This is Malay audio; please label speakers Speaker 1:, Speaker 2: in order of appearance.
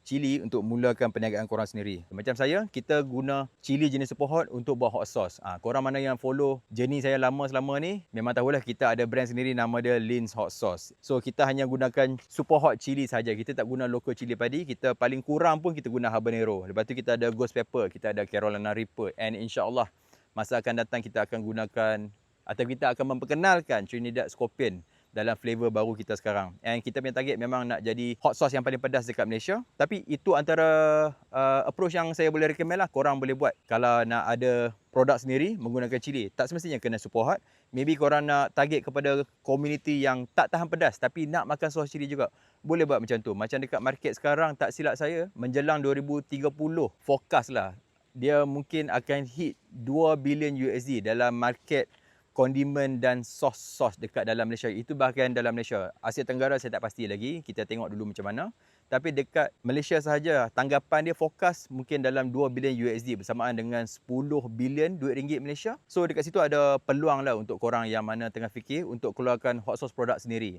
Speaker 1: cili untuk mulakan perniagaan korang sendiri. Macam saya, kita guna cili jenis super hot untuk buat hot sauce. Korang mana yang follow journey saya lama selama ni, memang tahulah kita ada brand sendiri nama dia Lin's Hot Sauce. So kita hanya gunakan super hot cili saja. Kita tak guna local cili padi. Kita paling kurang pun kita guna habanero. Lepas tu kita ada ghost pepper, kita ada Carolina Reaper, and insya-Allah masa akan datang kita akan gunakan atau kita akan memperkenalkan Trinidad Scorpion dalam flavor baru kita sekarang. And kita punya target memang nak jadi hot sauce yang paling pedas dekat Malaysia. Tapi itu antara approach yang saya boleh recommend lah. Korang boleh buat kalau nak ada produk sendiri menggunakan cili. Tak semestinya kena super hot. Maybe korang nak target kepada community yang tak tahan pedas tapi nak makan sos cili juga. Boleh buat macam tu. Macam dekat market sekarang, tak silap saya, menjelang 2030, forecast lah, dia mungkin akan hit 2 bilion USD dalam market kondimen dan sos-sos dekat dalam Malaysia. Itu bahkan dalam Malaysia. Asia Tenggara saya tak pasti lagi. Kita tengok dulu macam mana. Tapi dekat Malaysia sahaja, tanggapan dia fokus mungkin dalam 2 bilion USD bersamaan dengan 10 bilion duit ringgit Malaysia. So dekat situ ada peluang lah untuk korang yang mana tengah fikir untuk keluarkan hot sauce produk sendiri.